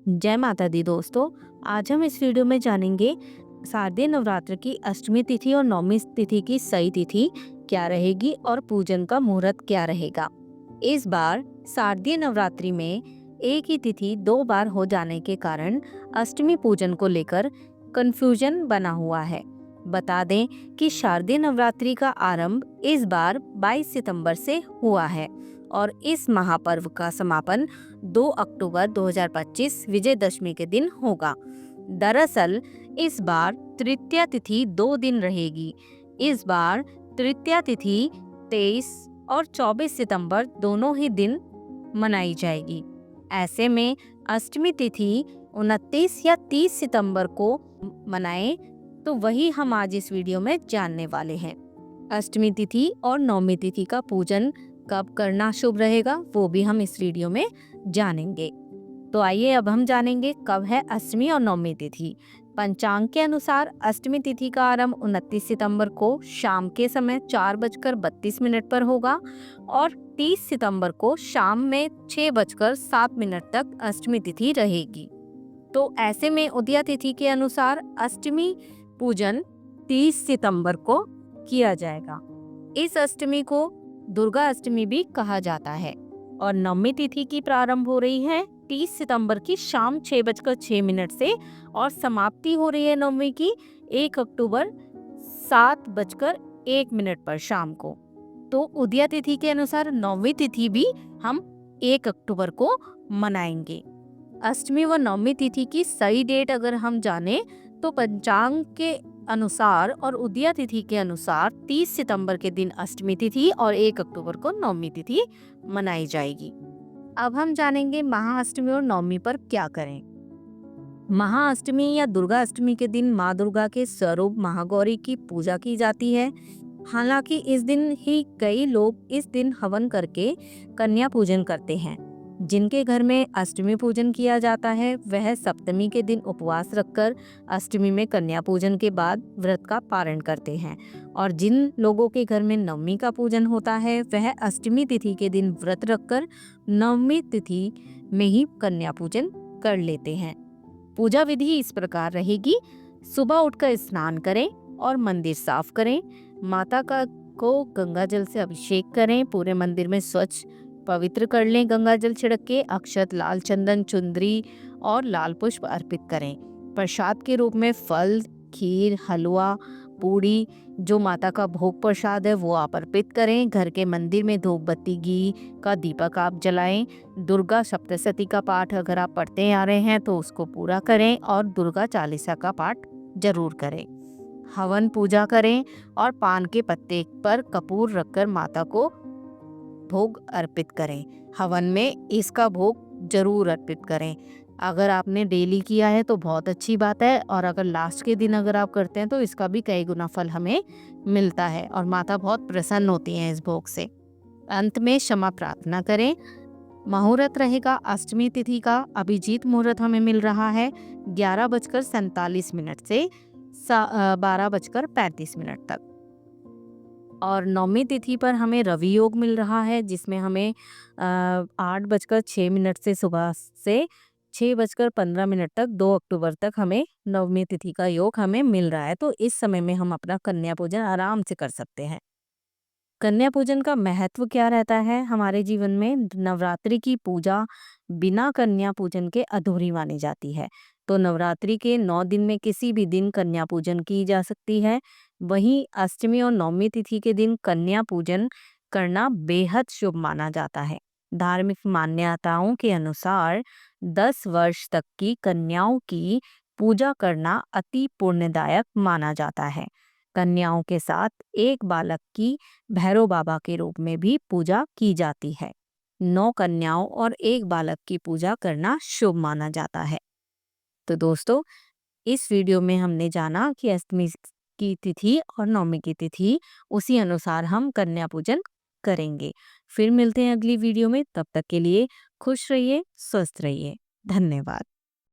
जय माता दी दोस्तों। आज हम इस वीडियो में जानेंगे शारदीय नवरात्र की अष्टमी तिथि और नवमी तिथि की सही तिथि क्या रहेगी और पूजन का मुहूर्त क्या रहेगा। इस बार शारदीय नवरात्रि में एक ही तिथि 2 बार हो जाने के कारण अष्टमी पूजन को लेकर कंफ्यूजन बना हुआ है। बता दें कि शारदीय नवरात्रि का आरंभ इस बार 22 सितंबर से हुआ है और इस महापर्व का समापन 2 अक्टूबर 2025 विजयदशमी के दिन होगा। दरअसल इस बार तृतीया तिथि 2 दिन रहेगी। इस बार तृतीया तिथि 23 और 24 सितंबर दोनों ही दिन मनाई जाएगी। ऐसे में अष्टमी तिथि 29 या 30 सितंबर को मनाएं, तो वही हम आज इस वीडियो में जानने वाले हैं। अष्टमी तिथि और नवमी तिथि का पूजन कब करना शुभ रहेगा वो भी हम इस वीडियो में जानेंगे। तो आइए अब हम जानेंगे कब है अष्टमी और नवमी तिथि। पंचांग के अनुसार अष्टमी तिथि का आरंभ 29 सितंबर को शाम के समय 4:32 पर होगा और 30 सितंबर को शाम में 6:07 तक अष्टमी तिथि रहेगी। तो ऐसे में उदया तिथि के अनुसार अष्टमी पूजन 30 सितंबर को किया जाएगा। इस अष्टमी को दुर्गा अष्टमी भी कहा जाता है और नवमी तिथि की प्रारंभ हो रही है 30 सितंबर की शाम 6:06 से और समाप्ति हो रही है नवमी की 1 अक्टूबर 7:01 पर शाम को। तो उदया तिथि के अनुसार नवमी तिथि भी हम 1 अक्टूबर को मनाएंगे। अष्टमी व नवमी तिथि की सही डेट अगर हम जाने तो पंचांग के अनुसार और उदया तिथि के अनुसार 30 सितंबर के दिन अष्टमी तिथि और 1 अक्टूबर को नवमी तिथि मनाई जाएगी। अब हम जानेंगे महाअष्टमी और नवमी पर क्या करें। महाअष्टमी या दुर्गा अष्टमी के दिन माँ दुर्गा के स्वरूप महागौरी की पूजा की जाती है। हालांकि इस दिन ही कई लोग इस दिन हवन करके कन्या पूजन करते हैं। जिनके घर में अष्टमी पूजन किया जाता है वह सप्तमी के दिन उपवास रखकर अष्टमी में कन्या पूजन के बाद व्रत का पारण करते हैं और जिन लोगों के घर में नवमी का पूजन होता है वह अष्टमी तिथि के दिन व्रत रखकर नवमी तिथि में ही कन्या पूजन कर लेते हैं। पूजा विधि इस प्रकार रहेगी। सुबह उठकर स्नान करें और मंदिर साफ करें। माता को गंगा जल से अभिषेक करें। पूरे मंदिर में स्वच्छ पवित्र कर लें। गंगा जल छिड़क के अक्षत, लाल चंदन, चुंदरी और लाल पुष्प अर्पित करें। प्रसाद के रूप में फल, खीर, हलवा, पूड़ी जो माता का भोग प्रसाद है वो आप अर्पित करें। घर के मंदिर में धूप बत्ती घी का दीपक आप जलाएं। दुर्गा सप्तशती का पाठ अगर आप पढ़ते आ रहे हैं तो उसको पूरा करें और दुर्गा चालीसा का पाठ जरूर करें। हवन पूजा करें और पान के पत्ते पर कपूर रखकर माता को भोग अर्पित करें। हवन में इसका भोग जरूर अर्पित करें। अगर आपने डेली किया है तो बहुत अच्छी बात है और अगर लास्ट के दिन अगर आप करते हैं तो इसका भी कई गुना फल हमें मिलता है और माता बहुत प्रसन्न होती हैं इस भोग से। अंत में क्षमा प्रार्थना करें। मुहूर्त रहेगा अष्टमी तिथि का अभिजीत मुहूर्त हमें मिल रहा है 11:47 से 12:35 तक और नवमी तिथि पर हमें रवि योग मिल रहा है जिसमें हमें 8:06 से सुबह से 6:15 तक 2 अक्टूबर तक हमें नवमी तिथि का योग हमें मिल रहा है। तो इस समय में हम अपना कन्या पूजन आराम से कर सकते हैं। कन्या पूजन का महत्व क्या रहता है हमारे जीवन में। नवरात्रि की पूजा बिना कन्या पूजन के अधूरी मानी जाती है। तो नवरात्रि के 9 दिन में किसी भी दिन कन्या पूजन की जा सकती है। वहीं अष्टमी और नवमी तिथि के दिन कन्या पूजन करना बेहद शुभ माना जाता है। धार्मिक मान्यताओं के अनुसार 10 वर्ष तक की कन्याओं की पूजा करना अति पुण्यदायक माना जाता है। कन्याओं के साथ एक बालक की भैरव बाबा के रूप में भी पूजा की जाती है। 9 कन्याओं और एक बालक की पूजा करना शुभ माना जाता है। तो दोस्तों, इस वीडियो में हमने जाना कि अष्टमी की तिथि और नवमी की तिथि उसी अनुसार हम कन्या पूजन करेंगे। फिर मिलते हैं अगली वीडियो में। तब तक के लिए खुश रहिए, स्वस्थ रहिए। धन्यवाद।